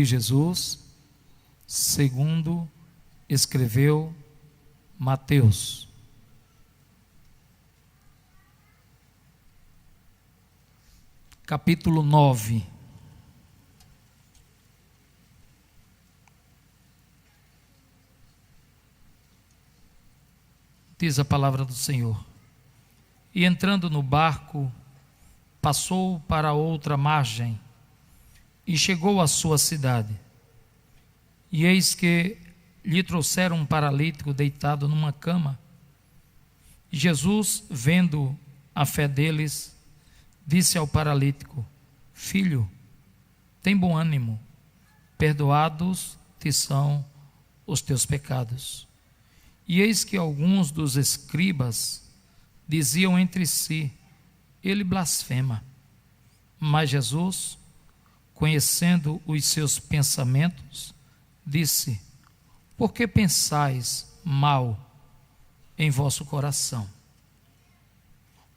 de Jesus, segundo escreveu Mateus. Capítulo 9. Diz a palavra do Senhor: e entrando no barco, passou para outra margem e chegou à sua cidade. E eis que lhe trouxeram um paralítico deitado numa cama. E Jesus, vendo a fé deles, disse ao paralítico: filho, tem bom ânimo, perdoados te são os teus pecados. E eis que alguns dos escribas diziam entre si: ele blasfema. Mas Jesus, conhecendo os seus pensamentos, disse: por que pensais mal em vosso coração?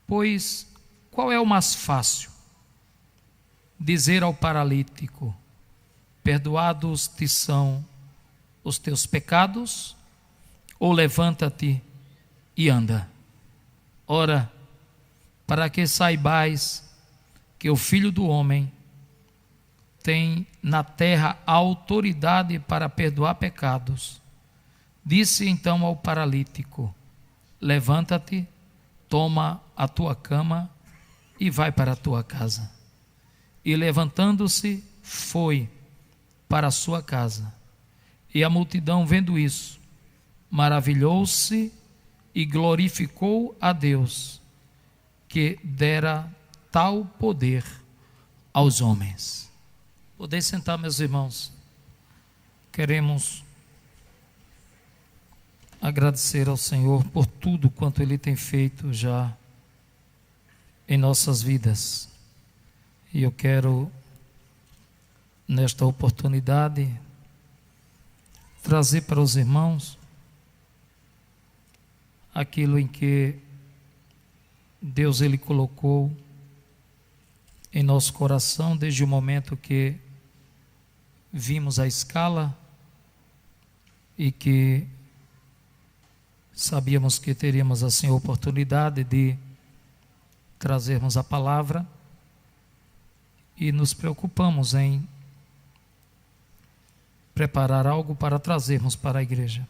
Pois qual é o mais fácil? Dizer ao paralítico: perdoados te são os teus pecados, ou levanta-te e anda? Ora, para que saibais que o Filho do Homem tem na terra autoridade para perdoar pecados, disse então ao paralítico: levanta-te, toma a tua cama e vai para a tua casa. E levantando-se, foi para a sua casa. E a multidão, vendo isso, maravilhou-se e glorificou a Deus, que dera tal poder aos homens. Podem sentar, meus irmãos. Queremos agradecer ao Senhor por tudo quanto Ele tem feito já em nossas vidas. E eu quero, nesta oportunidade, trazer para os irmãos aquilo em que Deus Ele colocou em nosso coração desde o momento que vimos a escala e que sabíamos que teríamos assim a oportunidade de trazermos a palavra, e nos preocupamos em preparar algo para trazermos para a igreja.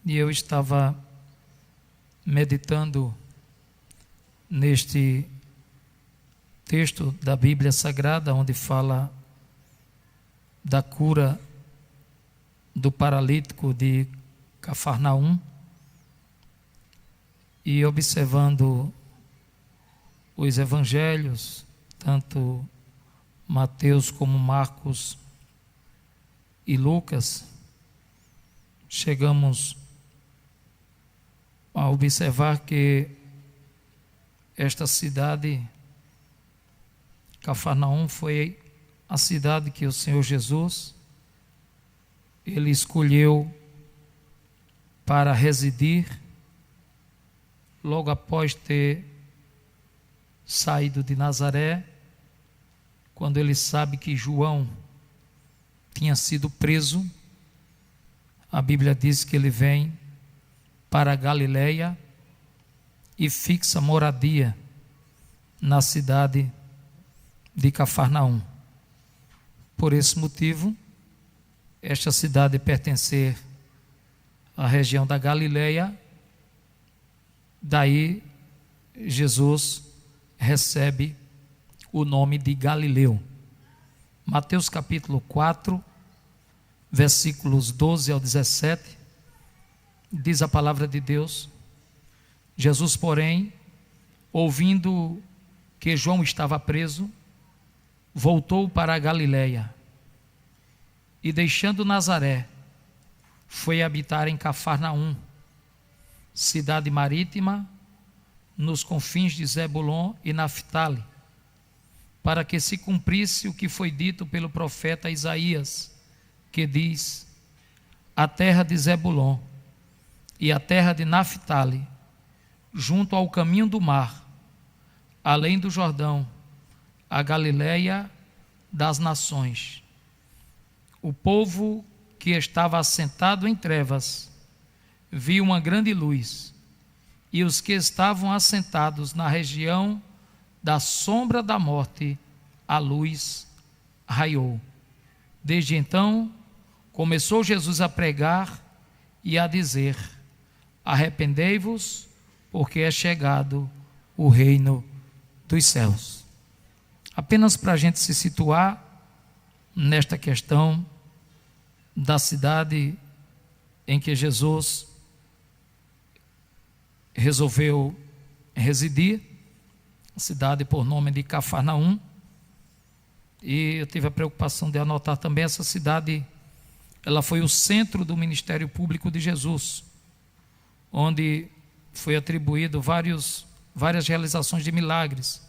E eu estava meditando neste texto da Bíblia Sagrada, onde fala da cura do paralítico de Cafarnaum, e observando os evangelhos, tanto Mateus como Marcos e Lucas, chegamos a observar que esta cidade, Cafarnaum, foi a cidade que o Senhor Jesus, Ele escolheu para residir logo após ter saído de Nazaré, quando ele sabe que João tinha sido preso. A Bíblia diz que ele vem para a Galileia e fixa moradia na cidade de Cafarnaum. Por esse motivo, esta cidade pertencer à região da Galileia, daí Jesus recebe o nome de Galileu. Mateus capítulo 4, versículos 12 ao 17, diz a palavra de Deus: Jesus, porém, ouvindo que João estava preso, voltou para a Galileia e, deixando Nazaré, foi habitar em Cafarnaum, cidade marítima, nos confins de Zebulon e Naftali, para que se cumprisse o que foi dito pelo profeta Isaías, que diz: a terra de Zebulon e a terra de Naftali, junto ao caminho do mar, além do Jordão, a Galileia das nações. o povo que estava assentado em trevas viu uma grande luz, e os que estavam assentados na região da sombra da morte, a luz raiou. Desde então, começou Jesus a pregar e a dizer: arrependei-vos, porque é chegado o reino dos céus. Apenas para a gente se situar nesta questão da cidade em que Jesus resolveu residir, a cidade por nome de Cafarnaum. E eu tive a preocupação de anotar também essa cidade. Ela foi o centro do ministério público de Jesus, onde foi atribuído várias realizações de milagres,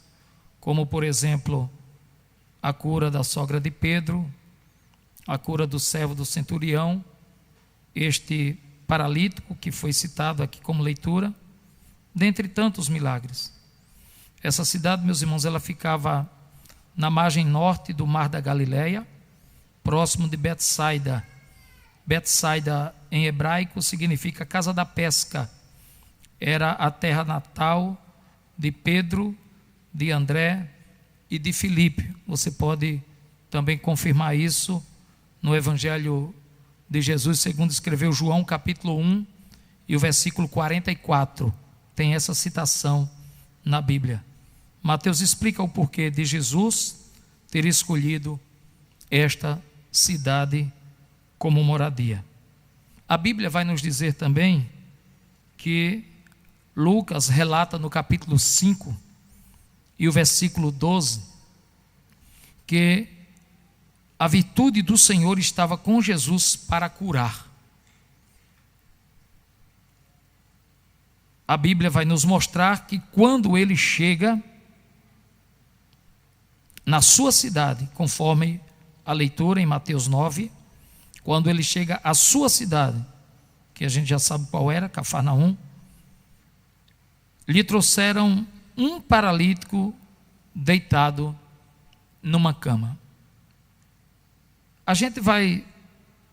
como por exemplo a cura da sogra de Pedro, a cura do servo do centurião, este paralítico que foi citado aqui como leitura, dentre tantos milagres. Essa cidade, meus irmãos, ela ficava na margem norte do Mar da Galileia, próximo de Betsaida. Betsaida em hebraico significa casa da pesca. Era a terra natal de Pedro, de André e de Filipe. Você pode também confirmar isso no Evangelho de Jesus, segundo escreveu João, capítulo 1 e o versículo 44. Tem essa citação na Bíblia. Mateus explica o porquê de Jesus ter escolhido esta cidade como moradia. A Bíblia vai nos dizer também que Lucas relata no capítulo 5 e o versículo 12 que a virtude do Senhor estava com Jesus para curar. A Bíblia vai nos mostrar que quando ele chega na sua cidade, conforme a leitura em Mateus 9, quando ele chega à sua cidade, que a gente já sabe qual era, Cafarnaum, lhe trouxeram um paralítico deitado numa cama. A gente vai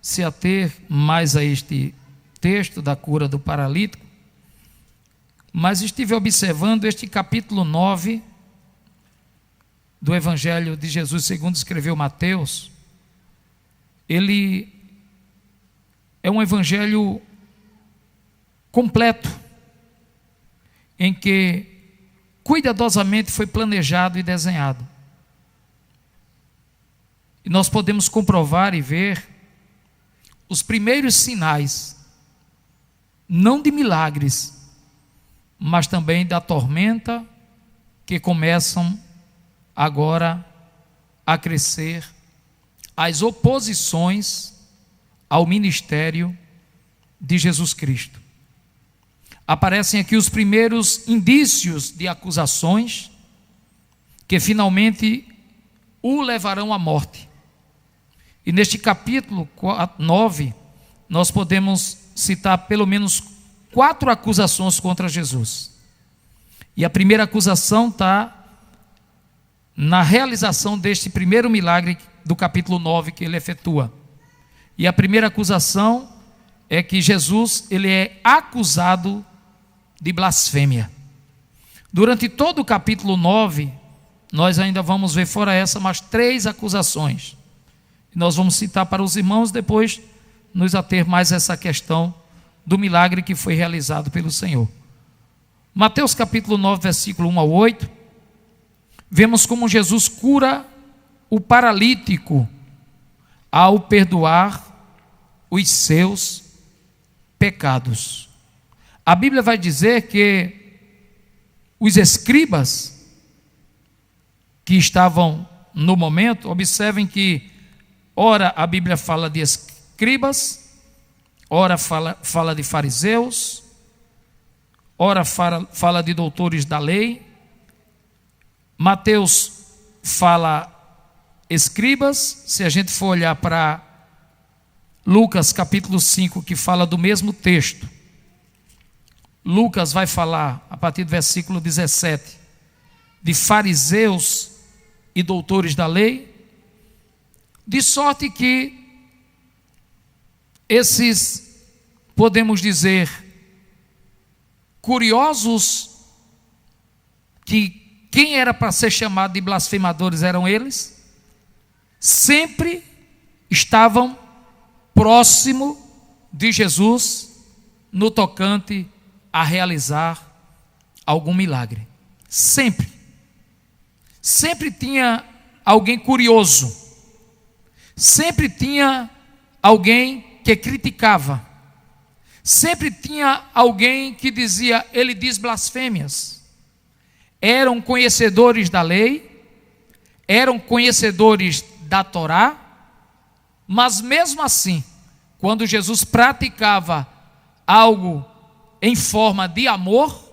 se ater mais a este texto da cura do paralítico, mas estive observando este capítulo 9 do Evangelho de Jesus, segundo escreveu Mateus. Ele é um evangelho completo, em que cuidadosamente foi planejado e desenhado. E nós podemos comprovar e ver os primeiros sinais, não de milagres, mas também da tormenta que começam agora a crescer, as oposições ao ministério de Jesus Cristo. Aparecem aqui os primeiros indícios de acusações que finalmente o levarão à morte. E neste capítulo 9, nós podemos citar pelo menos 4 acusações contra Jesus. E a primeira acusação está na realização deste primeiro milagre do capítulo 9 que ele efetua. E a primeira acusação é que Jesus ele é acusado de blasfêmia. Durante todo o capítulo 9, nós ainda vamos ver fora essa, mais 3 acusações. Nós vamos citar para os irmãos, depois nos ater mais a essa questão do milagre que foi realizado pelo Senhor. Mateus capítulo 9, versículo 1 ao 8, vemos como Jesus cura o paralítico ao perdoar os seus pecados. A Bíblia vai dizer que os escribas que estavam no momento, observem que ora a Bíblia fala de escribas, ora fala de fariseus, ora fala de doutores da lei. Mateus fala escribas. Se a gente for olhar para Lucas capítulo 5, que fala do mesmo texto, Lucas vai falar, a partir do versículo 17, de fariseus e doutores da lei, de sorte que esses, podemos dizer, curiosos, que quem era para ser chamado de blasfemadores eram eles, sempre estavam próximo de Jesus no tocante a realizar algum milagre. Sempre tinha alguém curioso, sempre tinha alguém que criticava, sempre tinha alguém que dizia, ele diz blasfêmias. Eram conhecedores da lei, eram conhecedores da Torá, mas mesmo assim, quando Jesus praticava algo em forma de amor,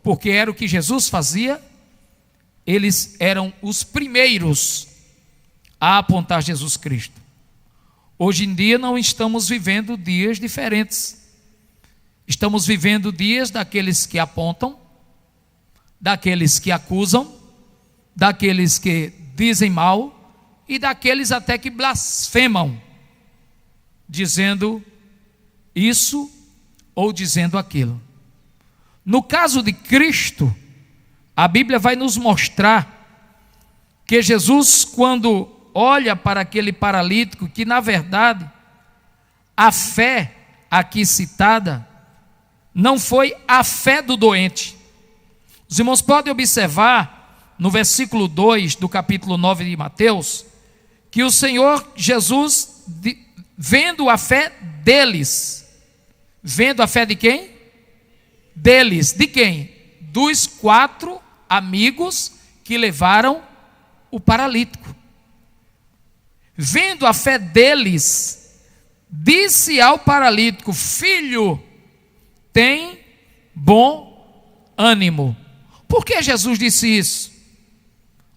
porque era o que Jesus fazia, eles eram os primeiros a apontar Jesus Cristo. Hoje em dia não estamos vivendo dias diferentes. Estamos vivendo dias daqueles que apontam, daqueles que acusam, daqueles que dizem mal e daqueles até que blasfemam, dizendo isso ou dizendo aquilo. No caso de Cristo, a Bíblia vai nos mostrar que Jesus, quando olha para aquele paralítico, que na verdade a fé aqui citada não foi a fé do doente. Os irmãos podem observar no versículo 2 do capítulo 9 de Mateus, que o Senhor Jesus, vendo a fé deles, vendo a fé de quem? Deles, de quem? Dos 4 amigos que levaram o paralítico. Vendo a fé deles, disse ao paralítico: filho, tem bom ânimo. Por que Jesus disse isso?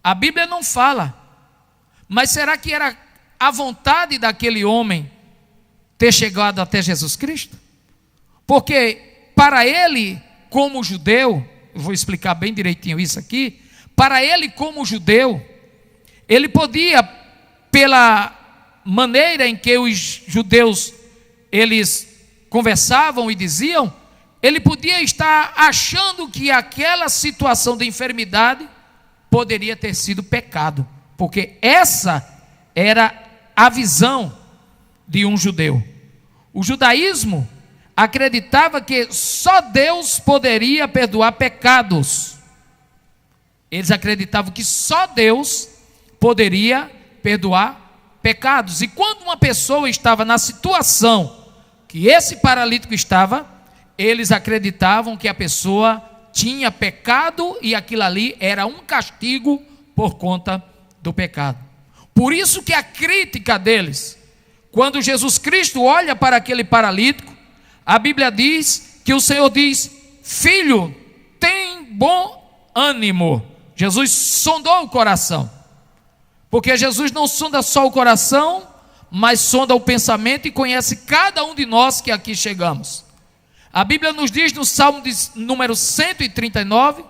A Bíblia não fala, mas será que era a vontade daquele homem ter chegado até Jesus Cristo? Porque para ele, como judeu, eu vou explicar bem direitinho isso aqui, para ele como judeu, ele podia, pela maneira em que os judeus, eles conversavam e diziam, ele podia estar achando que aquela situação de enfermidade poderia ter sido pecado, porque essa era a visão de um judeu. O judaísmo acreditava que só Deus poderia perdoar pecados. Eles acreditavam que só Deus poderia perdoar pecados. E quando uma pessoa estava na situação que esse paralítico estava, eles acreditavam que a pessoa tinha pecado e aquilo ali era um castigo por conta do pecado. Por isso que a crítica deles, quando Jesus Cristo olha para aquele paralítico, a Bíblia diz que o Senhor diz: filho, tem bom ânimo. Jesus sondou o coração, porque Jesus não sonda só o coração, mas sonda o pensamento e conhece cada um de nós que aqui chegamos. A Bíblia nos diz no Salmo número 139,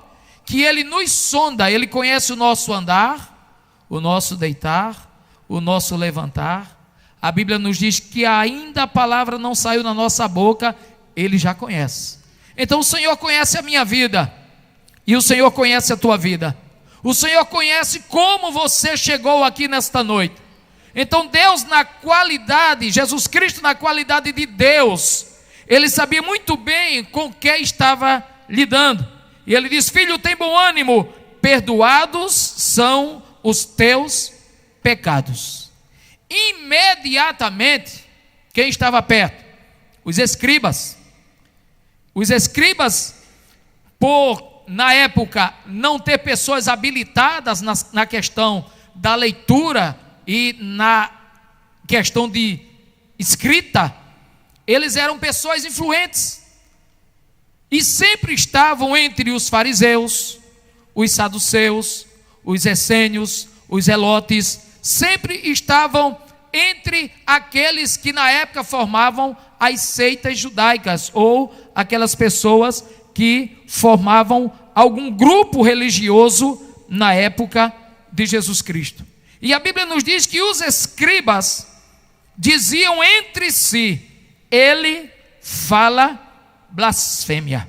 que Ele nos sonda, Ele conhece o nosso andar, o nosso deitar, o nosso levantar. A Bíblia nos diz que ainda a palavra não saiu na nossa boca, Ele já conhece. Então o Senhor conhece a minha vida, e o Senhor conhece a tua vida. O Senhor conhece como você chegou aqui nesta noite. Então Deus, na qualidade, Jesus Cristo na qualidade de Deus, Ele sabia muito bem com quem estava lidando. E Ele diz: filho, tem bom ânimo, perdoados são os teus pecados. Imediatamente, quem estava perto? Os escribas. Os escribas, por na época não ter pessoas habilitadas na questão da leitura e na questão de escrita, eles eram pessoas influentes e sempre estavam entre os fariseus, os saduceus, os essênios, os zelotes, sempre estavam entre aqueles que na época formavam as seitas judaicas, ou aquelas pessoas que formavam algum grupo religioso na época de Jesus Cristo. E a Bíblia nos diz que os escribas diziam entre si: ele fala blasfêmia.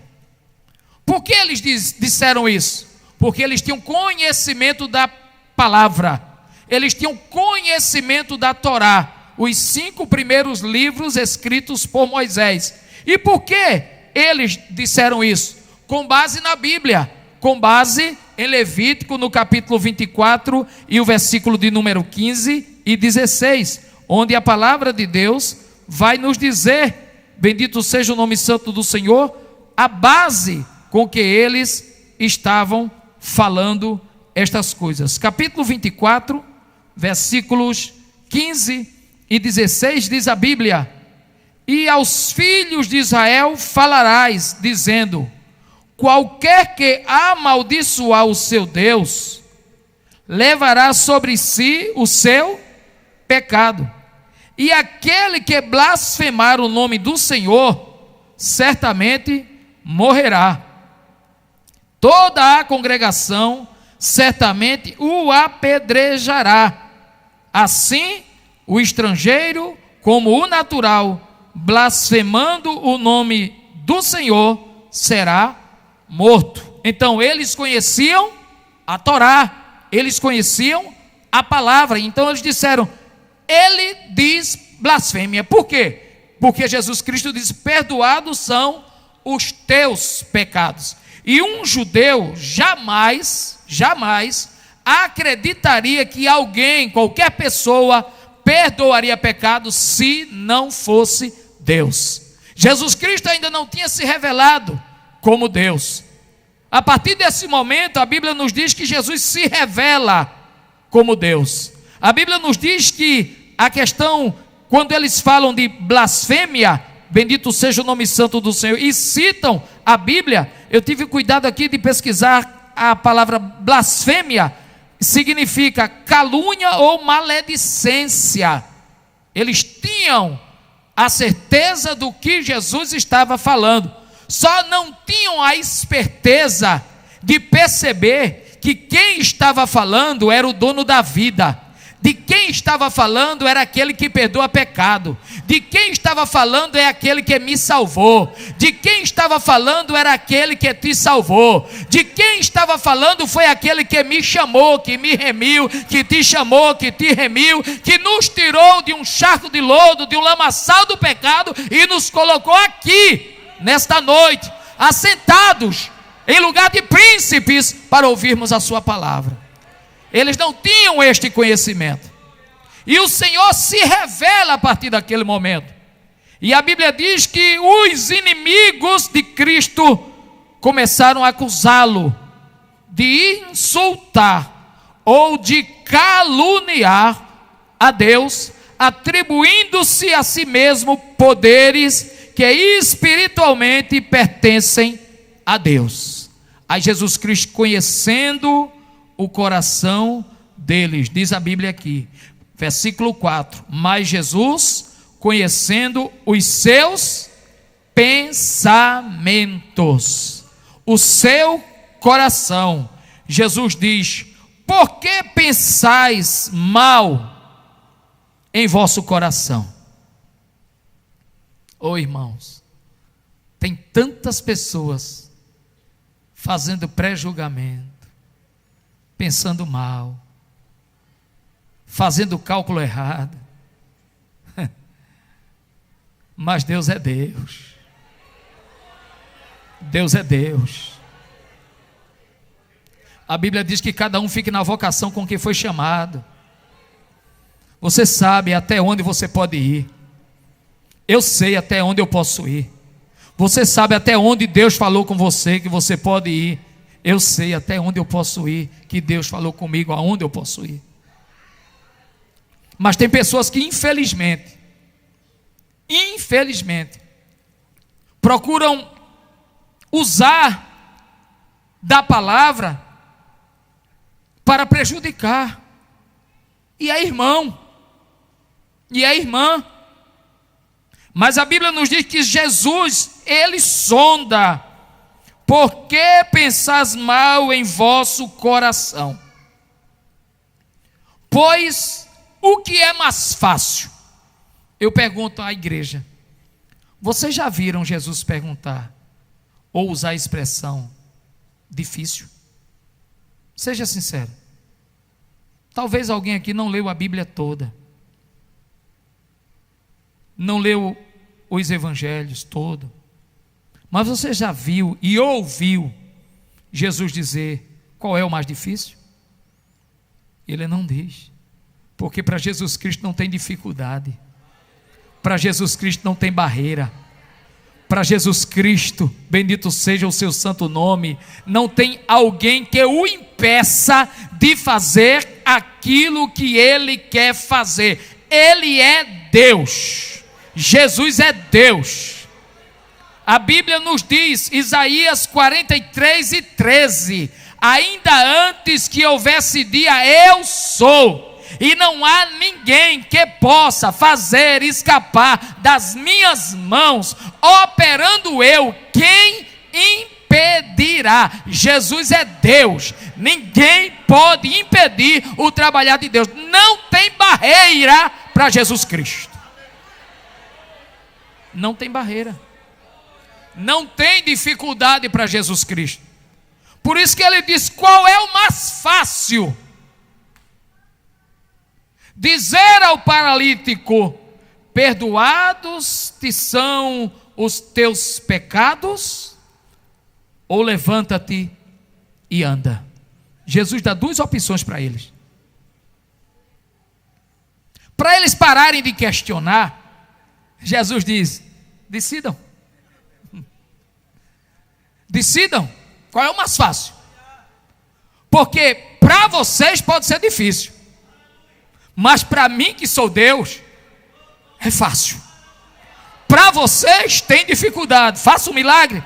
Por que eles disseram isso? Porque eles tinham conhecimento da palavra, eles tinham conhecimento da Torá, os 5 primeiros livros escritos por Moisés. E por que eles disseram isso? Com base na Bíblia, com base em Levítico, no capítulo 24 e o versículo de número 15 e 16, onde a palavra de Deus vai nos dizer, bendito seja o nome santo do Senhor, a base com que eles estavam falando estas coisas. Capítulo 24, versículos 15 e 16, diz a Bíblia: e aos filhos de Israel falarás, dizendo: qualquer que amaldiçoar o seu Deus, levará sobre si o seu pecado. E aquele que blasfemar o nome do Senhor, certamente morrerá. Toda a congregação certamente o apedrejará. Assim, o estrangeiro, como o natural, blasfemando o nome do Senhor, será morto. Então eles conheciam a Torá, eles conheciam a palavra. Então eles disseram: ele diz blasfêmia. Por quê? Porque Jesus Cristo diz: perdoados são os teus pecados. E um judeu jamais acreditaria que alguém, qualquer pessoa, perdoaria pecados se não fosse Deus. Jesus Cristo ainda não tinha se revelado como Deus. A partir desse momento, a Bíblia nos diz que Jesus se revela como Deus. A Bíblia nos diz que a questão, quando eles falam de blasfêmia, bendito seja o nome santo do Senhor, e citam a Bíblia, eu tive cuidado aqui de pesquisar a palavra blasfêmia, significa calúnia ou maledicência. Eles tinham a certeza do que Jesus estava falando, só não tinham a esperteza de perceber que quem estava falando era o dono da vida, de quem estava falando era aquele que perdoa pecado, de quem estava falando é aquele que me salvou, de quem estava falando era aquele que te salvou, de quem estava falando foi aquele que me chamou, que me remiu, que te chamou, que te remiu, que nos tirou de um charco de lodo, de um lamaçal do pecado e nos colocou aqui, nesta noite, assentados em lugar de príncipes para ouvirmos a sua palavra. Eles não tinham este conhecimento, e o Senhor se revela a partir daquele momento, e a Bíblia diz que os inimigos de Cristo começaram a acusá-lo de insultar ou de caluniar a Deus, atribuindo-se a si mesmo poderes que espiritualmente pertencem a Deus. Aí Jesus Cristo, conhecendo o coração deles, diz a Bíblia aqui, versículo 4, mas Jesus, conhecendo os seus pensamentos, o seu coração, Jesus diz: por que pensais mal em vosso coração? Oh, irmãos, tem tantas pessoas fazendo pré-julgamento, pensando mal, fazendo cálculo errado, mas Deus é Deus, Deus é Deus. A Bíblia diz que cada um fique na vocação com que foi chamado. Você sabe até onde você pode ir, eu sei até onde eu posso ir. Você sabe até onde Deus falou com você que você pode ir. Eu sei até onde eu posso ir, que Deus falou comigo aonde eu posso ir. Mas tem pessoas que infelizmente, procuram usar da palavra para prejudicar. E é irmão, e é irmã. Mas a Bíblia nos diz que Jesus, ele sonda. Por que pensais mal em vosso coração? Pois o que é mais fácil? Eu pergunto à igreja: Vocês já viram Jesus perguntar ou usar a expressão difícil? Seja sincero. Talvez alguém aqui não leu a Bíblia toda, não leu os evangelhos todo, mas você já viu e ouviu Jesus dizer qual é o mais difícil? Ele não diz, porque para Jesus Cristo não tem dificuldade, para Jesus Cristo não tem barreira, para Jesus Cristo, bendito seja o seu santo nome, não tem alguém que o impeça de fazer aquilo que ele quer fazer. Ele é Deus, Jesus é Deus. A Bíblia nos diz, Isaías 43:13, ainda antes que houvesse dia, eu sou, e não há ninguém que possa fazer escapar das minhas mãos, operando eu, quem impedirá? Jesus é Deus, ninguém pode impedir o trabalhar de Deus, não tem barreira para Jesus Cristo, não tem barreira, não tem dificuldade para Jesus Cristo. Por isso que ele diz, qual é o mais fácil? Dizer ao paralítico, perdoados te são os teus pecados, ou levanta-te e anda. Jesus dá duas opções para eles. Para eles pararem de questionar, Jesus diz, decidam. Decidam, qual é o mais fácil? Porque para vocês pode ser difícil, mas para mim que sou Deus, é fácil. Para vocês tem dificuldade, faça um milagre,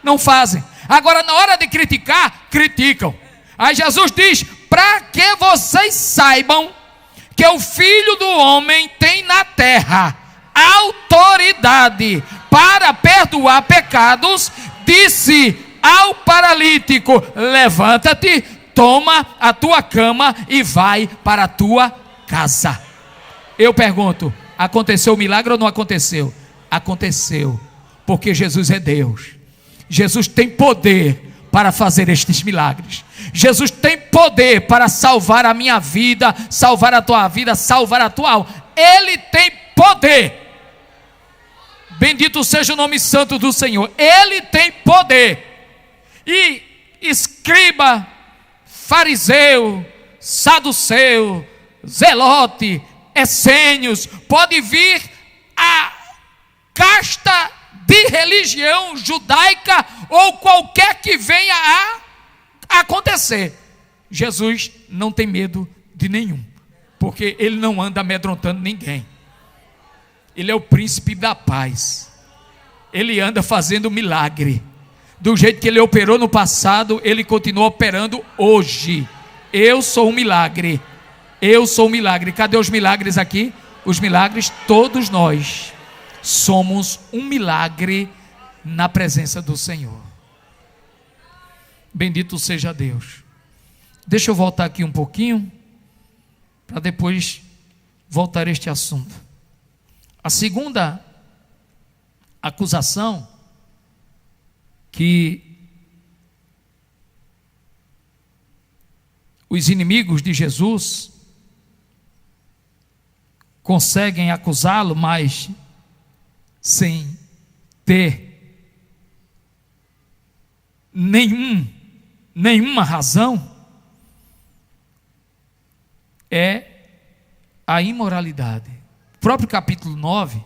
não fazem. Agora na hora de criticar, criticam. Aí Jesus diz, para que vocês saibam que o Filho do Homem tem na terra autoridade para perdoar pecados, disse ao paralítico, levanta-te, toma a tua cama e vai para a tua casa. Eu pergunto, aconteceu o milagre ou não aconteceu? Aconteceu, porque Jesus é Deus. Jesus tem poder para fazer estes milagres. Jesus tem poder para salvar a minha vida, salvar a tua vida, salvar a tua alma. Ele tem poder. Bendito seja o nome santo do Senhor. Ele tem poder. E escriba, fariseu, saduceu, zelote, essênios, pode vir a casta de religião judaica ou qualquer que venha a acontecer. Jesus não tem medo de nenhum, porque ele não anda amedrontando ninguém. Ele é o príncipe da paz. Ele anda fazendo milagre. Do jeito que ele operou no passado, ele continua operando hoje. Eu sou um milagre. Eu sou um milagre. Cadê os milagres aqui? Os milagres, todos nós somos um milagre na presença do Senhor. Bendito seja Deus. Deixa eu voltar aqui um pouquinho, para depois voltar a este assunto. A segunda acusação que os inimigos de Jesus conseguem acusá-lo, mas sem ter nenhuma razão, é a imoralidade. O próprio capítulo 9,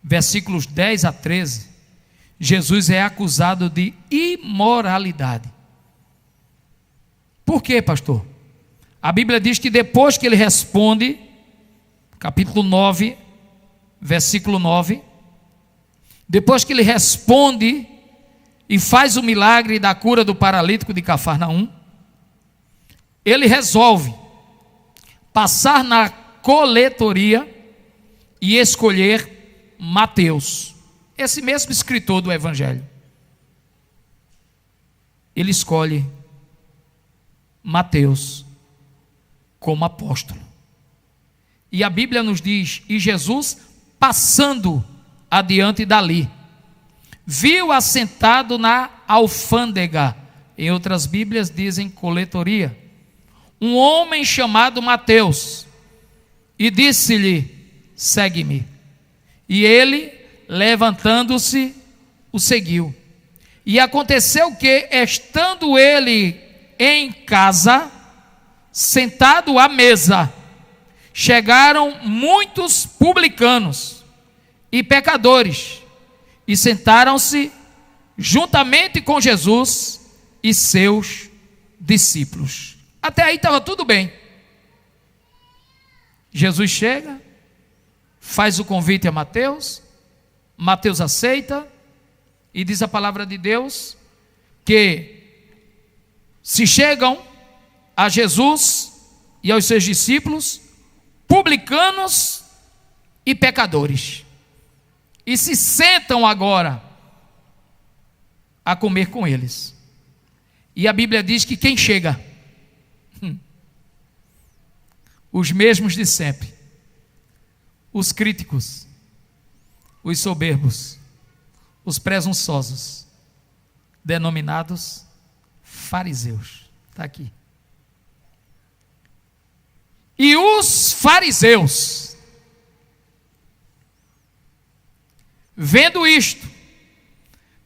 versículos 10 a 13, Jesus é acusado de imoralidade. Por quê, pastor? A Bíblia diz que depois que ele responde, capítulo 9, versículo 9, depois que ele responde e faz o milagre da cura do paralítico de Cafarnaum, ele resolve passar na coletoria e escolher Mateus, esse mesmo escritor do Evangelho. Ele escolhe Mateus como apóstolo. E a Bíblia nos diz, e Jesus, passando adiante dali. Viu assentado na alfândega, em outras Bíblias dizem coletoria, um homem chamado Mateus, e disse-lhe: segue-me. E ele, levantando-se, o seguiu. E aconteceu que, estando ele em casa, sentado à mesa, chegaram muitos publicanos e pecadores, e sentaram-se juntamente com Jesus e seus discípulos. Até aí estava tudo bem. Jesus chega, faz o convite a Mateus, Mateus aceita, e diz a palavra de Deus que se chegam a Jesus e aos seus discípulos publicanos e pecadores, e se sentam agora a comer com eles. E a Bíblia diz que quem chega? Os mesmos de sempre, os críticos, os soberbos, os presunçosos, denominados fariseus. Está aqui. E os fariseus, vendo isto,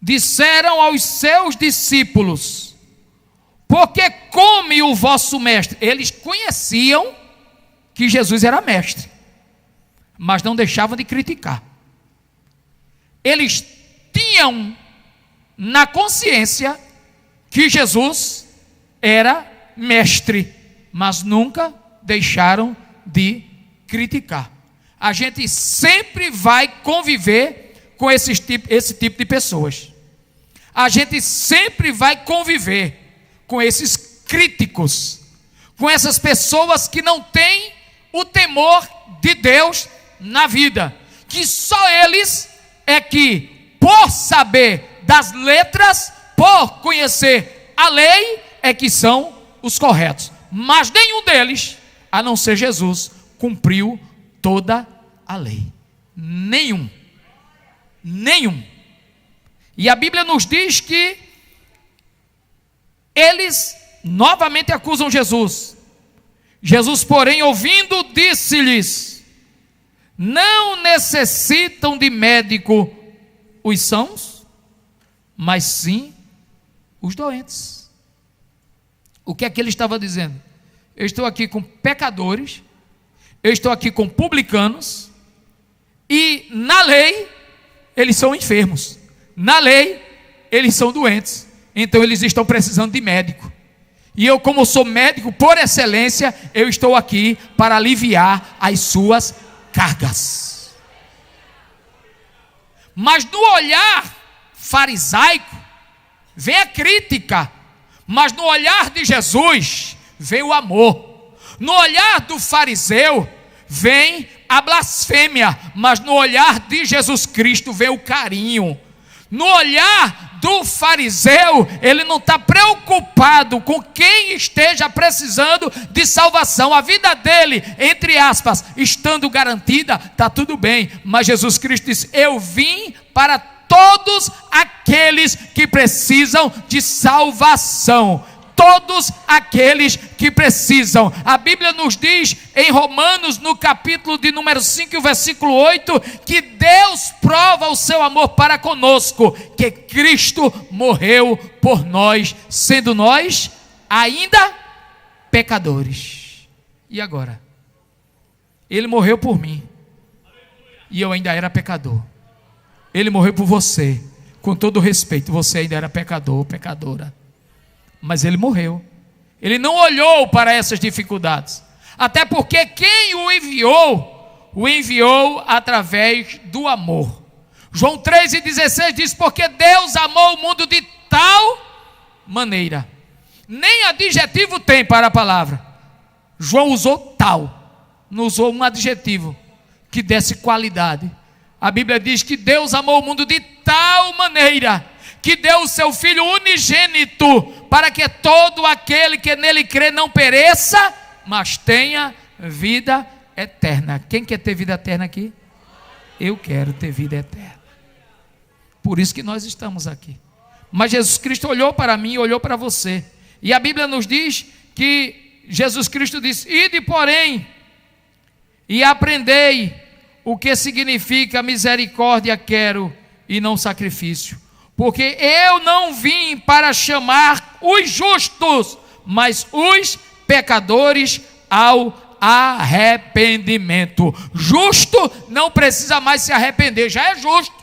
disseram aos seus discípulos: por que come o vosso mestre? Eles conheciam que Jesus era mestre, mas não deixavam de criticar. Eles tinham na consciência que Jesus era mestre, mas nunca deixaram de criticar. A gente sempre vai conviver com esse tipo de pessoas. A gente sempre vai conviver com esses críticos, com essas pessoas que não têm o temor de Deus na vida, que só eles é que, por saber das letras, por conhecer a lei, é que são os corretos. Mas nenhum deles, a não ser Jesus, cumpriu toda a lei. Nenhum. E a Bíblia nos diz que eles novamente acusam Jesus. Jesus, porém, ouvindo, disse-lhes: não necessitam de médico os sãos, mas sim os doentes. O que é que ele estava dizendo? Eu estou aqui com pecadores, eu estou aqui com publicanos, e na lei eles são enfermos, na lei eles são doentes, então eles estão precisando de médico. E eu, como sou médico por excelência, eu estou aqui para aliviar as suas cargas. Mas no olhar farisaico vem a crítica, mas no olhar de Jesus vem o amor. No olhar do fariseu vem a blasfêmia, mas no olhar de Jesus Cristo vem o carinho. No olhar do fariseu, ele não está preocupado com quem esteja precisando de salvação. A vida dele, entre aspas, estando garantida, está tudo bem. Mas Jesus Cristo disse: eu vim para todos aqueles que precisam de salvação. Todos aqueles que precisam. A Bíblia nos diz em Romanos, no capítulo de número 5, versículo 8, que Deus prova o seu amor para conosco, que Cristo morreu por nós, sendo nós ainda pecadores. E agora? Ele morreu por mim, e eu ainda era pecador. Ele morreu por você, com todo respeito, você ainda era pecador, pecadora. Mas ele morreu. Ele não olhou para essas dificuldades. Até porque quem o enviou através do amor. João 3,16 diz: porque Deus amou o mundo de tal maneira. Nem adjetivo tem para a palavra. João usou tal. Não usou um adjetivo que desse qualidade. A Bíblia diz que Deus amou o mundo de tal maneira que deu o seu Filho unigênito, para que todo aquele que nele crê não pereça, mas tenha vida eterna. Quem quer ter vida eterna aqui? eu quero ter vida eterna. Por isso que nós estamos aqui. Mas Jesus Cristo olhou para mim e olhou para você. E a Bíblia nos diz que Jesus Cristo disse: ide, porém, e aprendei o que significa misericórdia quero e não sacrifício. Porque eu não vim para chamar os justos, mas os pecadores ao arrependimento. Justo não precisa mais se arrepender, já é justo.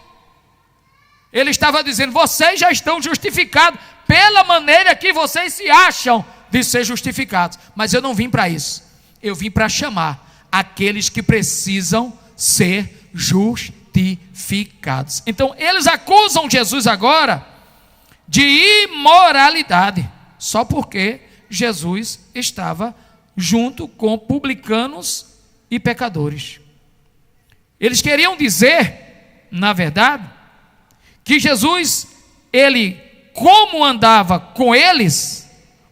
Ele estava dizendo: vocês já estão justificados pela maneira que vocês se acham de ser justificados. Mas eu não vim para isso. Eu vim para chamar aqueles que precisam ser justificados. Então eles acusam Jesus agora de imoralidade, só porque Jesus estava junto com publicanos e pecadores. Eles queriam dizer, na verdade, que Jesus, ele, como andava com eles,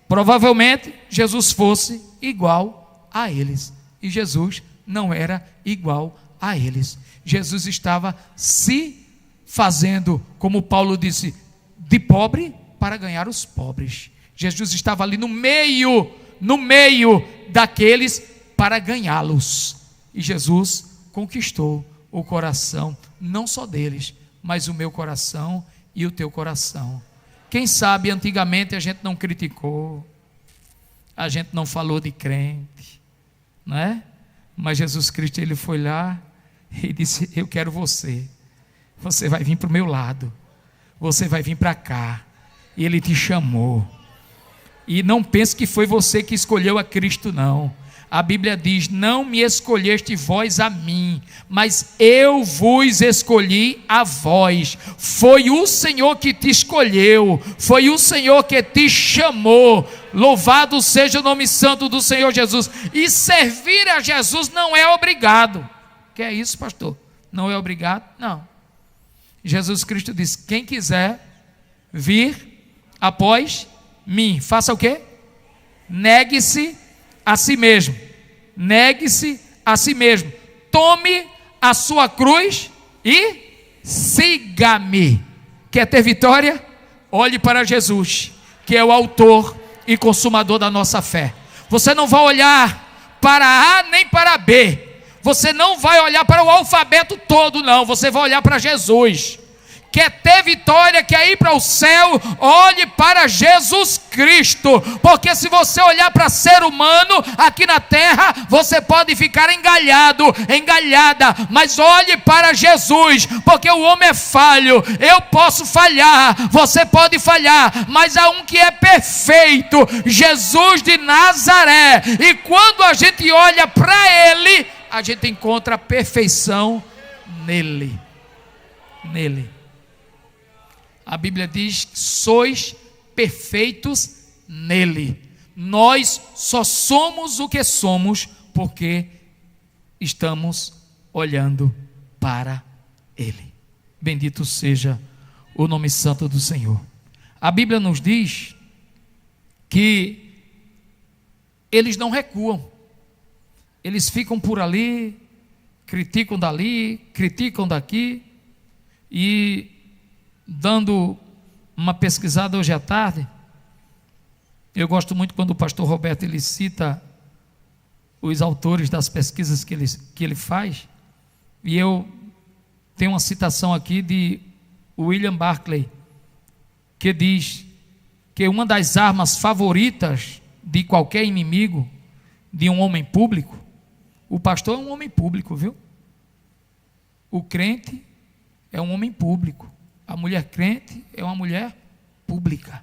provavelmente Jesus fosse igual a eles. E Jesus não era igual a eles. Jesus estava se fazendo, como Paulo disse, de pobre para ganhar os pobres. Jesus estava ali no meio daqueles para ganhá-los. E Jesus conquistou o coração, não só deles, mas o meu coração e o teu coração. Quem sabe antigamente a gente não criticou, a gente não falou de crente, não é? Mas Jesus Cristo, ele foi lá e disse: eu quero você, você vai vir para o meu lado, você vai vir para cá. E ele te chamou. E não pense que foi você que escolheu a Cristo, não. A Bíblia diz: não me escolheste vós a mim, mas eu vos escolhi a vós. Foi o Senhor que te escolheu, foi o Senhor que te chamou. Louvado seja o nome santo do Senhor Jesus. E servir a Jesus não é obrigado. Que é isso, pastor? Não é obrigado? Não. Jesus Cristo disse: quem quiser vir após mim, faça o quê? Negue-se a si mesmo. Negue-se a si mesmo. Tome a sua cruz e siga-me. Quer ter vitória? Olhe para Jesus, que é o autor e consumador da nossa fé. Você não vai olhar para A nem para B. Você não vai olhar para o alfabeto todo, não. Você vai olhar para Jesus. Quer ter vitória, quer ir para o céu, olhe para Jesus Cristo, porque se você olhar para ser humano aqui na terra, você pode ficar engalhada, mas olhe para Jesus, porque o homem é falho, eu posso falhar, você pode falhar, mas há um que é perfeito, Jesus de Nazaré, e quando a gente olha para Ele, a gente encontra a perfeição nele. A Bíblia diz que sois perfeitos nele. Nós só somos o que somos porque estamos olhando para ele. Bendito seja o nome santo do Senhor. A Bíblia nos diz que eles não recuam. Eles ficam por ali, criticam dali, criticam daqui, e dando uma pesquisada hoje à tarde, eu gosto muito quando o pastor Roberto ele cita os autores das pesquisas que ele faz, e eu tenho uma citação aqui de William Barclay, que diz que uma das armas favoritas de qualquer inimigo de um homem público, o pastor é um homem público, viu? O crente é um homem público. A mulher crente é uma mulher pública.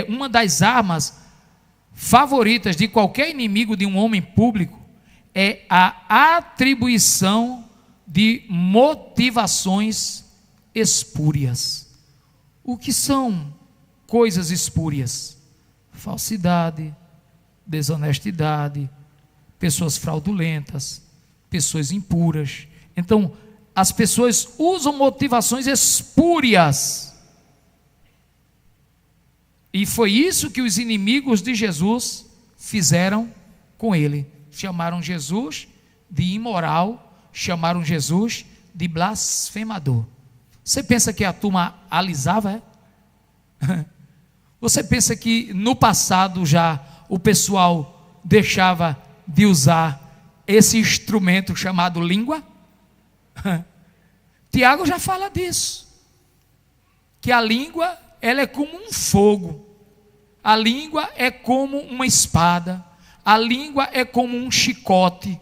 Uma das armas favoritas de qualquer inimigo de um homem público é a atribuição de motivações espúrias. O que são coisas espúrias? Falsidade, desonestidade, pessoas fraudulentas, pessoas impuras. Então, as pessoas usam motivações espúrias. E foi isso que os inimigos de Jesus fizeram com ele. Chamaram Jesus de imoral, chamaram Jesus de blasfemador. Você pensa que a turma alisava, é? Você pensa que no passado já o pessoal deixava de usar esse instrumento chamado língua? Tiago já fala disso, que a língua, ela é como um fogo, a língua é como uma espada, a língua é como um chicote,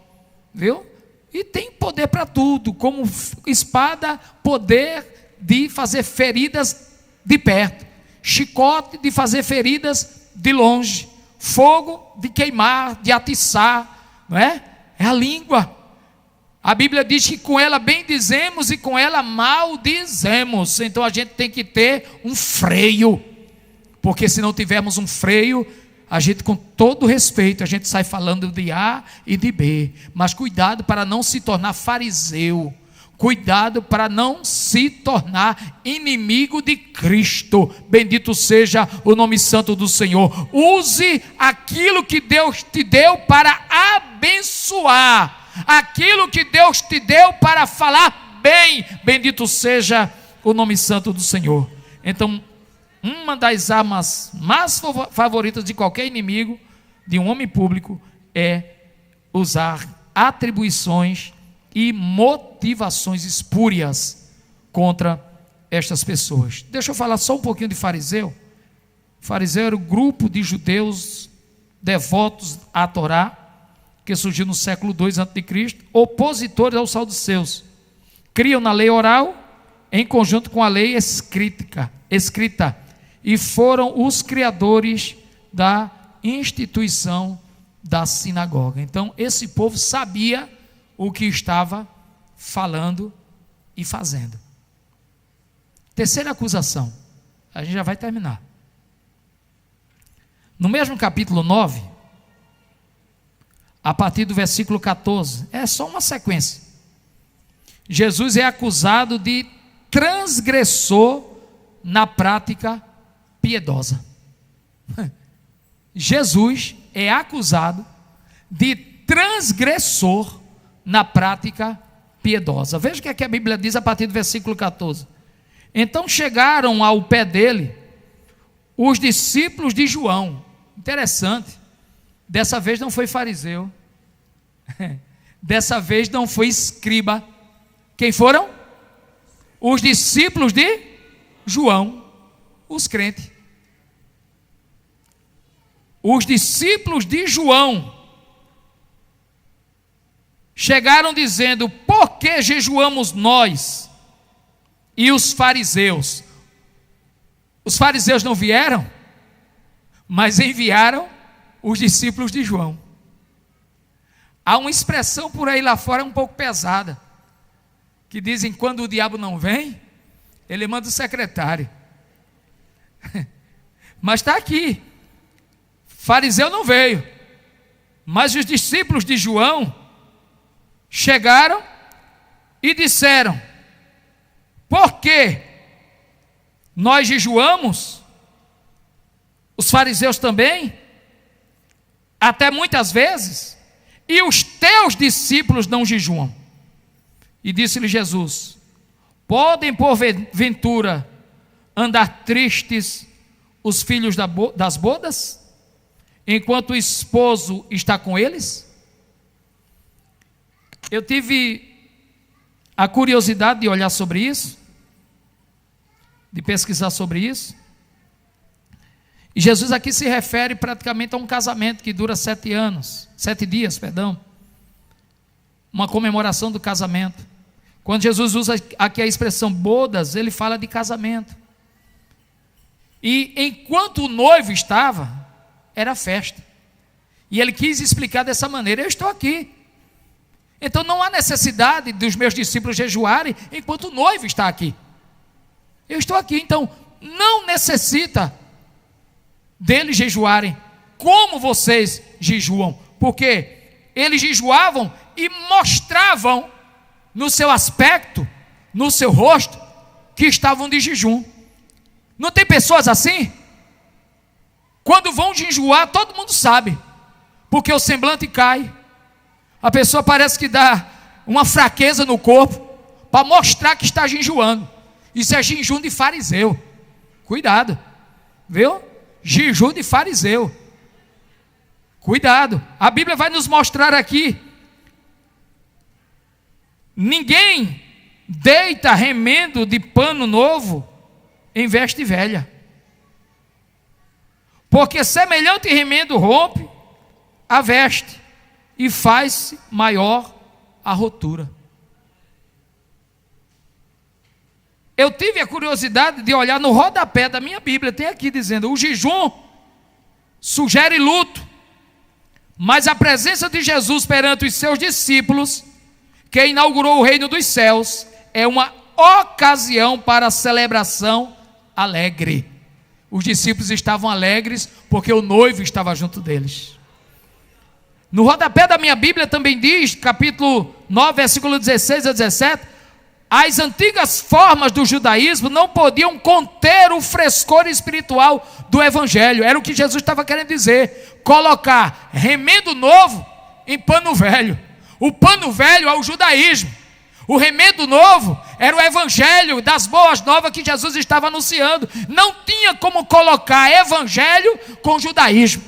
viu? E tem poder para tudo, como espada, poder de fazer feridas de perto, chicote de fazer feridas de longe, fogo de queimar, de atiçar, não é? É a língua. A Bíblia diz que com ela bendizemos e com ela maldizemos. Então a gente tem que ter um freio, porque se não tivermos um freio, a gente, com todo respeito, a gente sai falando de A e de B. Mas cuidado para não se tornar fariseu. Cuidado para não se tornar inimigo de Cristo. Bendito seja o nome santo do Senhor. Use aquilo que Deus te deu para abençoar, aquilo que Deus te deu para falar bem. Bendito seja o nome santo do Senhor. Então, uma das armas mais favoritas de qualquer inimigo, de um homem público, é usar atribuições e motivações espúrias contra estas pessoas. Deixa eu falar só um pouquinho de fariseu. Fariseu era o grupo de judeus devotos à Torá, que surgiu no século II a.C., opositores aos saduceus. Criam na lei oral em conjunto com a lei escrita, e foram os criadores da instituição da sinagoga. Então, esse povo sabia o que estava falando e fazendo. Terceira acusação, a gente já vai terminar. No mesmo capítulo 9, a partir do versículo 14, é só uma sequência. Jesus é acusado de transgressor na prática piedosa. Jesus é acusado de transgressor na prática piedosa. Veja o que é que a Bíblia diz a partir do versículo 14. Então chegaram ao pé dele os discípulos de João. Interessante, dessa vez não foi fariseu, dessa vez não foi escriba. Quem foram? Os discípulos de João, os crentes. Os discípulos de João chegaram dizendo: por que jejuamos nós e os fariseus? Os fariseus não vieram, mas enviaram os discípulos de João. Há uma expressão por aí lá fora um pouco pesada, que dizem: quando o diabo não vem, ele manda o secretário. Mas está aqui, fariseu não veio, mas os discípulos de João chegaram e disseram: por que nós jejuamos? Os fariseus também, até muitas vezes, e os teus discípulos não jejuam. E disse-lhe Jesus: podem porventura andar tristes os filhos das bodas, enquanto o esposo está com eles? Eu tive a curiosidade de olhar sobre isso, de pesquisar sobre isso. E Jesus aqui se refere praticamente a um casamento que dura 7 dias, uma comemoração do casamento. Quando Jesus usa aqui a expressão bodas, ele fala de casamento. E enquanto o noivo estava, era festa. E ele quis explicar dessa maneira: eu estou aqui. Então não há necessidade dos meus discípulos jejuarem enquanto o noivo está aqui. Eu estou aqui, então não necessita deles jejuarem como vocês jejuam, porque eles jejuavam e mostravam no seu aspecto, no seu rosto, que estavam de jejum. Não tem pessoas assim? Quando vão jejuar, todo mundo sabe, porque o semblante cai, A pessoa parece que dá uma fraqueza no corpo para mostrar que está jejuando. Isso é jejum de fariseu. Cuidado, viu? Jejum de fariseu. Cuidado. A Bíblia vai nos mostrar aqui. Ninguém deita remendo de pano novo em veste velha, porque semelhante remendo rompe a veste e faz maior a rotura. Eu tive a curiosidade de olhar no rodapé da minha Bíblia, tem aqui dizendo: o jejum sugere luto, mas a presença de Jesus perante os seus discípulos, que inaugurou o reino dos céus, é uma ocasião para celebração alegre. Os discípulos estavam alegres porque o noivo estava junto deles. No rodapé da minha Bíblia também diz, capítulo 9, versículo 16 a 17, as antigas formas do judaísmo não podiam conter o frescor espiritual do evangelho. Era o que Jesus estava querendo dizer: colocar remendo novo em pano velho. O pano velho é o judaísmo, o remendo novo era o evangelho das boas novas que Jesus estava anunciando. Não tinha como colocar evangelho com judaísmo,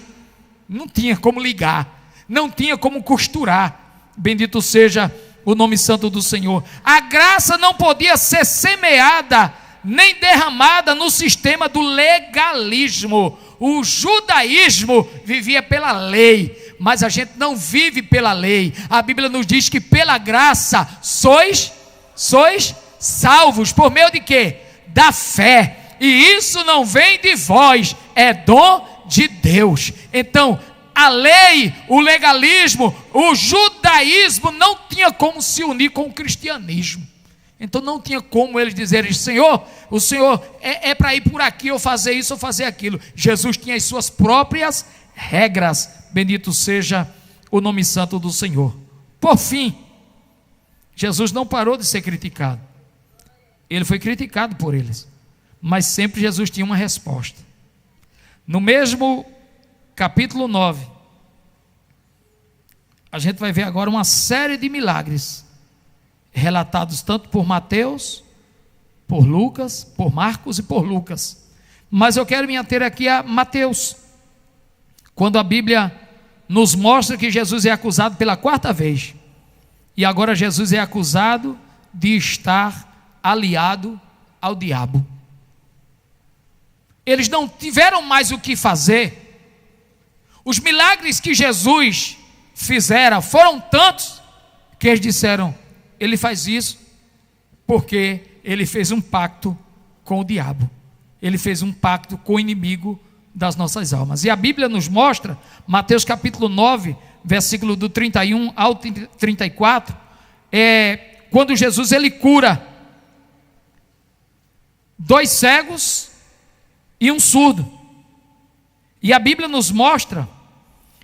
não tinha como ligar, não tinha como costurar. Bendito seja o nome santo do Senhor. A graça não podia ser semeada nem derramada no sistema do legalismo. O judaísmo vivia pela lei, mas a gente não vive pela lei. A Bíblia nos diz que pela graça sois salvos. Por meio de quê? Da fé. E isso não vem de vós, é dom de Deus. Então, a lei, o legalismo, o judaísmo não tinha como se unir com o cristianismo. Então não tinha como eles dizerem: Senhor, o Senhor é para ir por aqui, ou fazer isso, ou fazer aquilo. Jesus tinha as suas próprias regras. Bendito seja o nome santo do Senhor. Por fim, Jesus não parou de ser criticado. Ele foi criticado por eles, mas sempre Jesus tinha uma resposta. No mesmo capítulo 9, a gente vai ver agora uma série de milagres relatados tanto por Mateus, por Lucas, por Marcos e por Lucas. Mas eu quero me ater aqui a Mateus, quando a Bíblia nos mostra que Jesus é acusado pela 4ª vez, e agora Jesus é acusado de estar aliado ao diabo. Eles não tiveram mais o que fazer. Os milagres que Jesus fizera foram tantos que eles disseram: ele faz isso porque ele fez um pacto com o diabo, ele fez um pacto com o inimigo das nossas almas. E a Bíblia nos mostra, Mateus capítulo 9, versículo do 31 ao 34, quando Jesus ele cura 2 cegos e um surdo. E a Bíblia nos mostra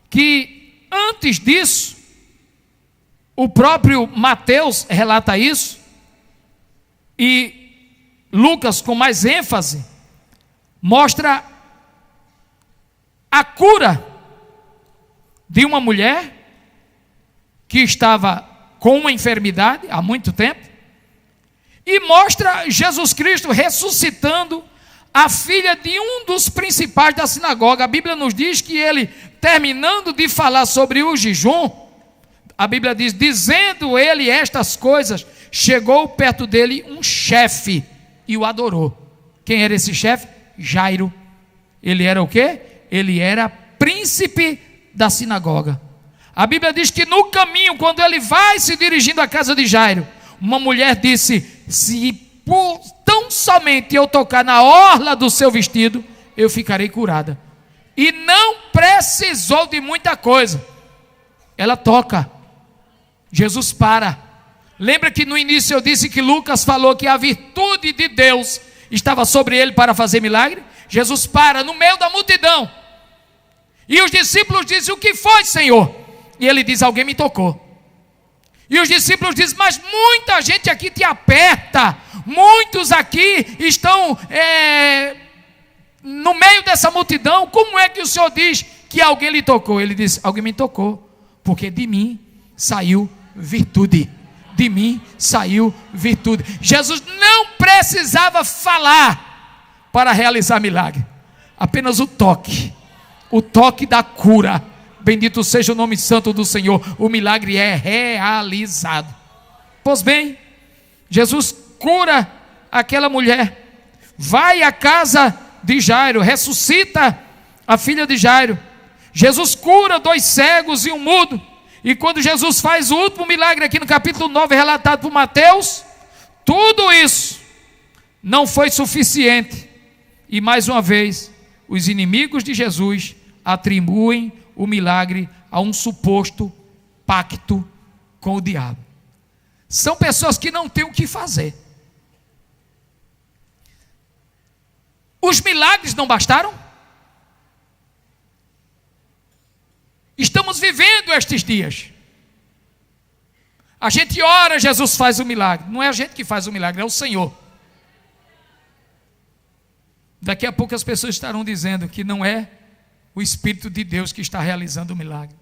que antes disso, o próprio Mateus relata isso, e Lucas, com mais ênfase, mostra a cura de uma mulher que estava com uma enfermidade há muito tempo, e mostra Jesus Cristo ressuscitando a filha de um dos principais da sinagoga. A Bíblia nos diz que ele, terminando de falar sobre o jejum, a Bíblia diz: dizendo ele estas coisas, chegou perto dele um chefe e o adorou. Quem era esse chefe? Jairo. Ele era o quê? Ele era príncipe da sinagoga. A Bíblia diz que no caminho, quando ele vai se dirigindo à casa de Jairo, uma mulher disse: se por tão somente eu tocar na orla do seu vestido, eu ficarei curada. E não precisou de muita coisa. Ela toca. Jesus para. Lembra que no início eu disse que Lucas falou que a virtude de Deus estava sobre ele para fazer milagre? Jesus para no meio da multidão. E os discípulos dizem: o que foi, Senhor? E ele diz: alguém me tocou. E os discípulos dizem: mas muita gente aqui te aperta, muitos aqui estão no meio dessa multidão, como é que o Senhor diz que alguém lhe tocou? Ele diz: alguém me tocou, porque de mim saiu virtude. De mim saiu virtude. Jesus não precisava falar para realizar milagre. Apenas o toque da cura. Bendito seja o nome santo do Senhor. O milagre é realizado. Pois bem, Jesus cura aquela mulher, vai à casa de Jairo, ressuscita a filha de Jairo. Jesus cura 2 cegos e um mudo. E quando Jesus faz o último milagre aqui no capítulo 9, relatado por Mateus, tudo isso não foi suficiente. E mais uma vez, os inimigos de Jesus atribuem o milagre a um suposto pacto com o diabo. São pessoas que não têm o que fazer. Os milagres não bastaram? Estamos vivendo estes dias. A gente ora, Jesus faz o milagre. Não é a gente que faz o milagre, é o Senhor. Daqui a pouco as pessoas estarão dizendo que não é o Espírito de Deus que está realizando o milagre.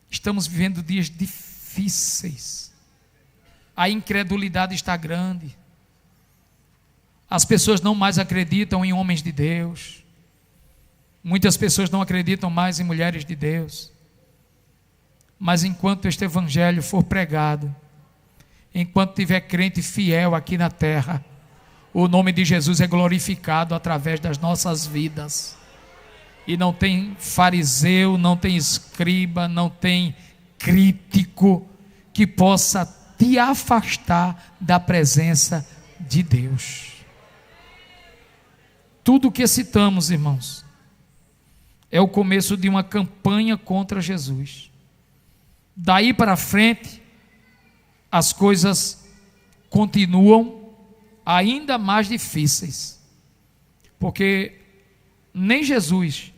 Estamos vivendo dias difíceis. A incredulidade está grande. As pessoas não mais acreditam em homens de Deus. Muitas pessoas não acreditam mais em mulheres de Deus. Mas enquanto este evangelho for pregado, enquanto tiver crente fiel aqui na terra, o nome de Jesus é glorificado através das nossas vidas. E não tem fariseu, não tem escriba, não tem crítico que possa te afastar da presença de Deus. Tudo o que citamos, irmãos, é o começo de uma campanha contra Jesus. Daí para frente, as coisas continuam ainda mais difíceis, porque nem Jesus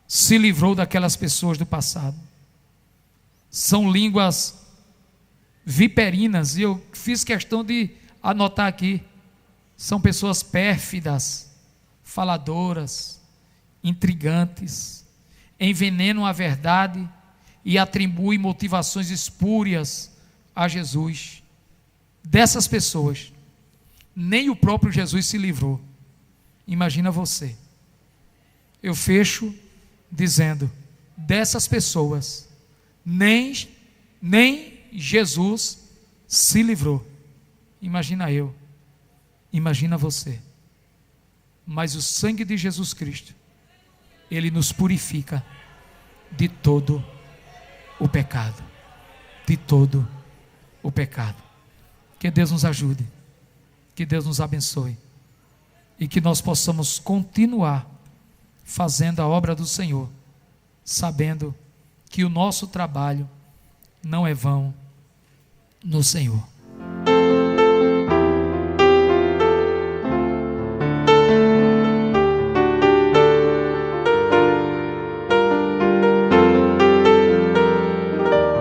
se livrou daquelas pessoas do passado. São línguas viperinas, e eu fiz questão de anotar aqui. São pessoas pérfidas, faladoras, intrigantes, envenenam a verdade e atribuem motivações espúrias a Jesus. Dessas pessoas, nem o próprio Jesus se livrou. Imagina você. Eu fecho dizendo, dessas pessoas, nem Jesus se livrou. Imagina eu, imagina você. Mas o sangue de Jesus Cristo, ele nos purifica de todo o pecado. De todo o pecado. Que Deus nos ajude. Que Deus nos abençoe. E que nós possamos continuar fazendo a obra do Senhor, sabendo que o nosso trabalho não é vão no Senhor.